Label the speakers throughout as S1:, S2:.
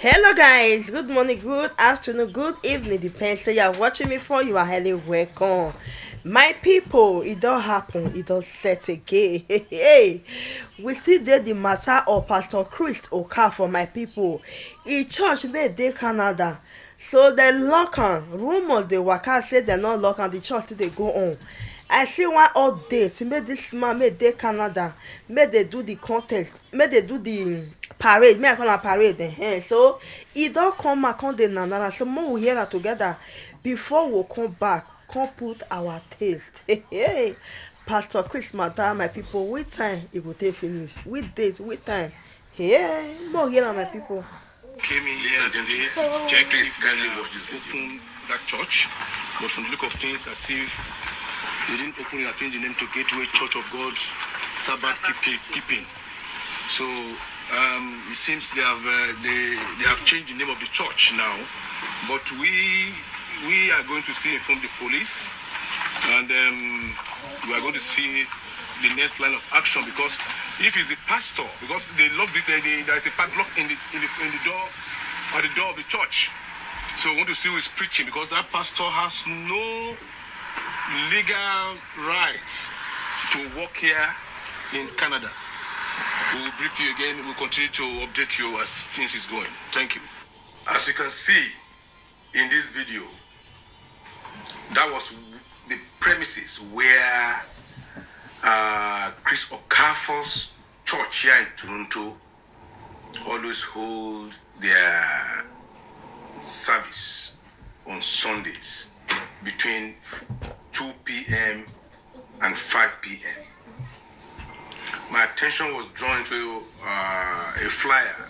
S1: Hello guys, good morning, good afternoon, good evening, depends where you are watching me for, you are highly welcome. My people, it don't happen, it don't set again. Hey, we still did the matter of Pastor Chris Oka for my people. He church made dey Canada. So they lock on. Rumors they waka say they not lock on the church till they go on. I see one update make this man make dey Canada make they do the contest make they do the parade make I call am parade so e don come back come dey nanara so make we hear am together before we come back come put our taste hey Pastor Chris matter my people which time e go take finish which date which time hey make we hear am my people.
S2: Came in here today to check if kindly was open that church, but from the look of things, as if they didn't open it and change the name to Gateway Church of God's Sabbath keeping. So it seems they have changed the name of the church now, but we are going to see from the police, and we are going to see the next line of action, because if it's the pastor, because they locked it, there is a padlock in the door, at the door of the church. So we want to see who is preaching, because that pastor has no legal right to work here in Canada. We will brief you again. We'll continue to update you as things is going. Thank you. As you can see in this video, that was the premises where Chris Okafor's church here in Toronto always hold their service on Sundays between 2 p.m. and 5 p.m. My attention was drawn to a flyer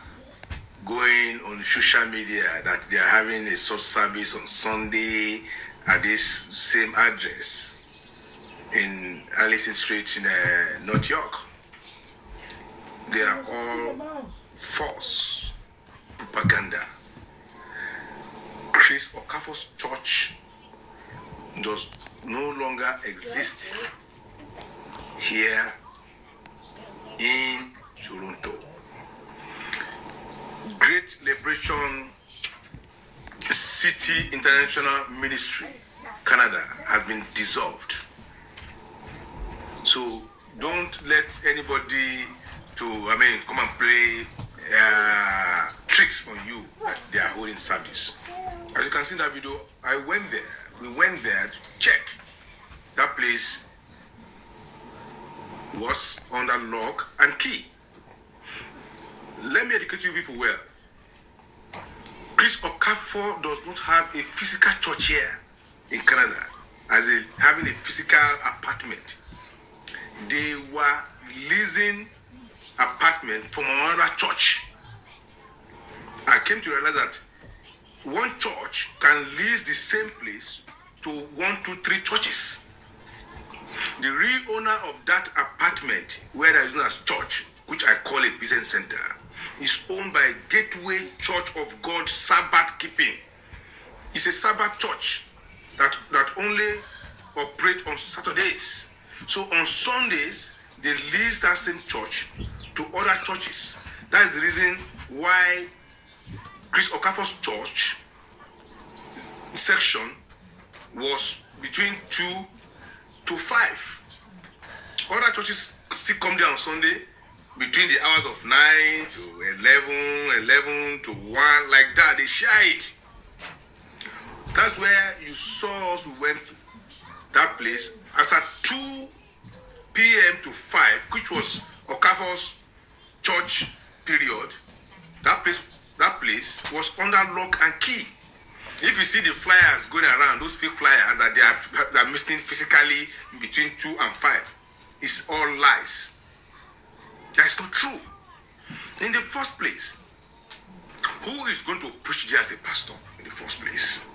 S2: going on social media that they are having a such service on Sunday at this same address in Allison Street in North York. They are all false propaganda. Chris Okafor's church does no longer exist here in Toronto. Great Liberation City International Ministry, Canada, has been dissolved. So don't let anybody come and play tricks on you that they are holding service. As you can see in that video, we went there to check. That place was under lock and key. Let me educate you people well. Chris Okafor does not have a physical church here in Canada, having a physical apartment. They were leasing apartment from another church. I came to realize that one church can lease the same place to 1, 2, 3 churches. The real owner of that apartment, where there is known as church, which I call a business center, is owned by Gateway Church of God Sabbath Keeping. It's a Sabbath church that only operates on Saturdays. So on Sundays, they lease that same church to other churches. That is the reason why Chris Okafor's church section was between 2 to 5. Other churches still come there on Sunday between the hours of 9 to 11 to 1, like that. They share it. That's where you saw us. We went that place as at 2 p.m. to 5, which was Okafor's church period. That place was under lock and key. If you see the flyers going around, those fake flyers that they are missing physically between 2 and 5, it's all lies. That's not true. In the first place, who is going to preach there as a pastor in the first place?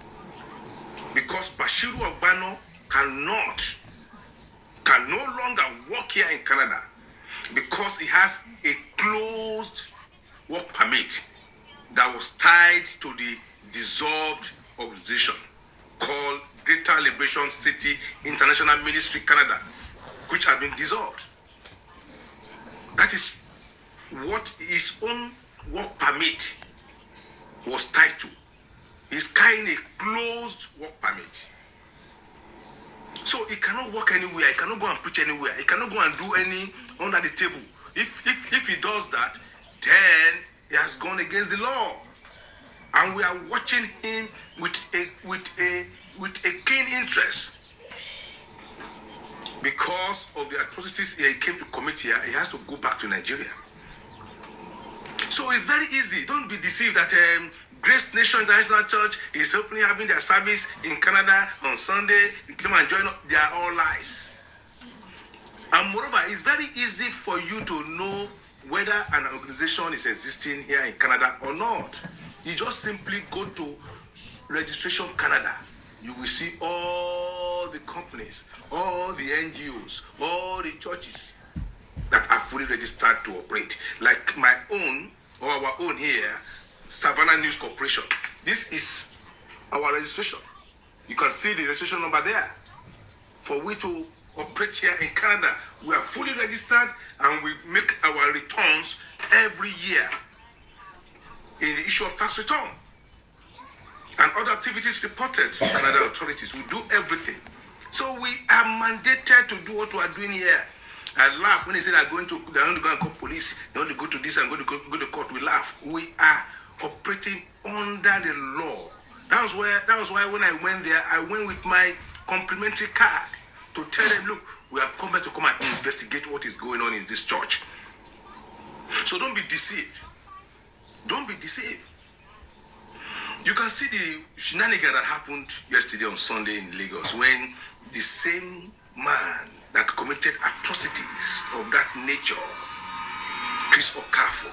S2: Because Bashiru Ogbano can no longer work here in Canada because he has a closed work permit that was tied to the dissolved organization called Greater Liberation City International Ministry Canada, which has been dissolved. That is what his own work permit was tied to. He's carrying a closed work permit. So he cannot work anywhere. He cannot go and preach anywhere. He cannot go and do any under the table. If he does that, then he has gone against the law. And we are watching him with a keen interest. Because of the atrocities he came to commit here, he has to go back to Nigeria. So it's very easy. Don't be deceived that Grace Nation International Church is openly having their service in Canada on Sunday. You come and join us. They are all lies. And moreover, it's very easy for you to know whether an organization is existing here in Canada or not. You just simply go to Registration Canada. You will see all the companies, all the NGOs, all the churches that are fully registered to operate. Like my own, or our own here, Savannah News Corporation. This is our registration. You can see the registration number there. For we to operate here in Canada, we are fully registered and we make our returns every year in the issue of tax return. And other activities reported to Canada authorities. We do everything. So we are mandated to do what we are doing here. I laugh when they say they're going to go and call police, they want to go to this and go to court. We laugh. We are operating under the law. That was why when I went there, I went with my complimentary card to tell them, look, we have come back to come and investigate what is going on in this church. So don't be deceived. Don't be deceived. You can see the shenanigan that happened yesterday on Sunday in Lagos when the same man that committed atrocities of that nature, Chris Oka,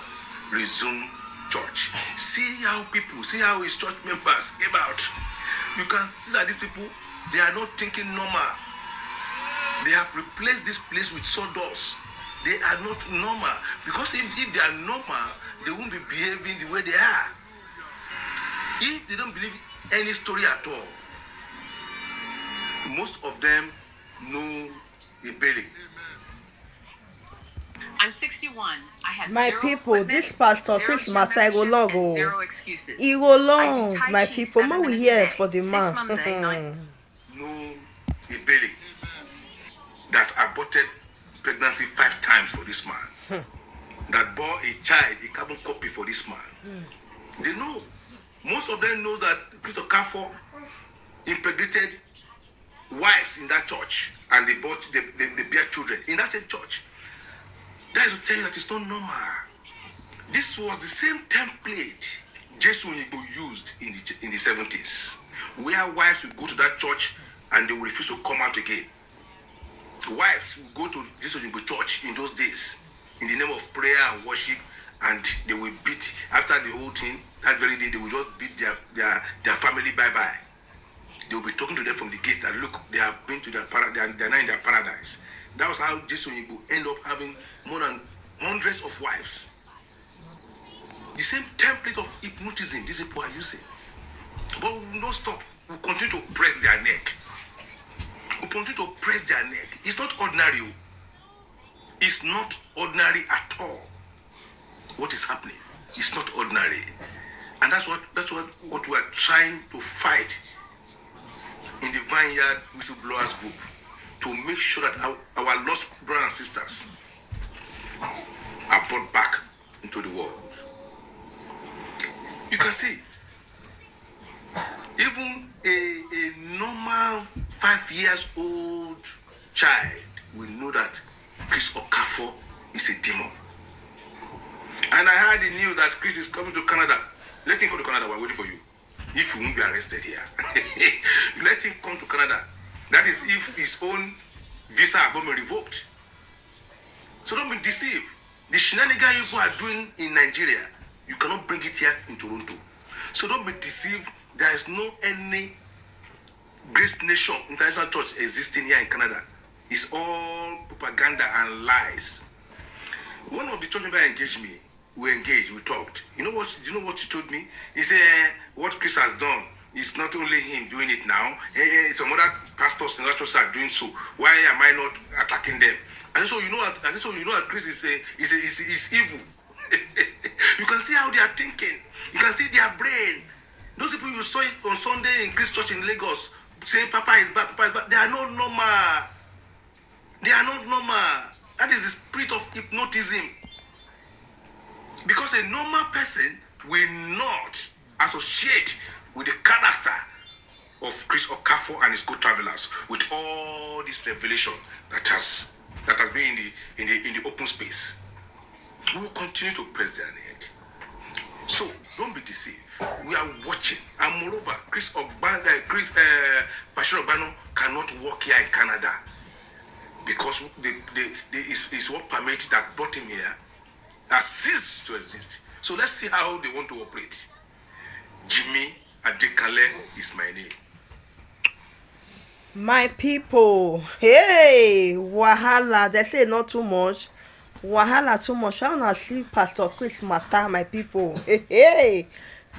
S2: resumed church. See how his church members came out. You can see that these people, they are not thinking normal. They have replaced this place with sawdust. They are not normal. Because if they are normal, they won't be behaving the way they are. If they don't believe any story at all, most of them know a belly.
S3: I'm 61. I had
S1: My
S3: zero
S1: people,
S3: equipment,
S1: this Pastor
S3: zero
S1: Christmas,
S3: gym
S1: I go
S3: membership,
S1: long.
S3: and
S1: Oh.
S3: zero excuses.
S1: He go
S3: I do
S1: long,
S3: Tai
S1: my
S3: Chi
S1: people.
S3: 7
S1: More we
S3: minutes a
S1: here
S3: day.
S1: for the
S3: This
S1: man.
S3: Monday,
S2: Know a belly that aborted pregnancy 5 times for this man. That bore a child, a carbon copy for this man. They know. Most of them know that Chris Oka impregnated wives in that church and they bear children in that same church. That is to tell you that it's not normal. This was the same template Jesus used in the 70s, where wives would go to that church and they would refuse to come out again. Wives would go to Jesus church in those days in the name of prayer and worship, and they will beat, after the whole thing, that very day, they will just beat their family bye-bye. They will be talking to them from the gate that, look, they have been to their paradise, they're now in their paradise. That was how Jason Igbo end up having more than hundreds of wives. The same template of hypnotism these people are using. But we will not stop. We will continue to press their neck. We continue to press their neck. It's not ordinary. It's not ordinary at all. What is happening? It's not ordinary. And that's what we are trying to fight in the Vineyard Whistleblowers Group, to make sure that our lost brothers and sisters are brought back into the world. You can see, even a normal 5 years old child will know that Chris Oka is a demon. And I heard the news that Chris is coming to Canada. Let him come to Canada. We're waiting for you. If you won't be arrested here, let him come to Canada. That is if his own visa has been revoked. So don't be deceived. The shenanigans you are doing in Nigeria, you cannot bring it here in Toronto. So don't be deceived. There is no any Grace Nation International Church existing here in Canada. It's all propaganda and lies. One of the church members engaged me. We engaged, we talked. Do you know what she told me? He said, what Chris has done, it's not only him doing it now. Some other pastors in that church are doing so. Why am I not attacking them? And so you know that Chris is evil. You can see how they are thinking. You can see their brain. Those people you saw it on Sunday in Chris Church in Lagos saying Papa is bad, Papa is bad. They are not normal. They are not normal. That is the spirit of hypnotism. Because a normal person will not associate with the character of Chris Oka and his co-travelers with all this revelation that has been in the open space. We will continue to press their neck. So don't be deceived. We are watching, and moreover, Chris Bashir Obano cannot work here in Canada because his work permit that brought him here has ceased to exist. So let's see how they want to operate. Jimmy Adekale is my name.
S1: My people, hey, wahala, they say not too much. Wahala too much. I wanna see Pastor Chris matter, my people. Hey,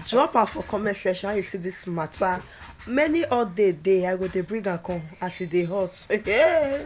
S1: drop am for comment section how you see this matter. Many all day I go dey bring am come as e dey hot. Hey.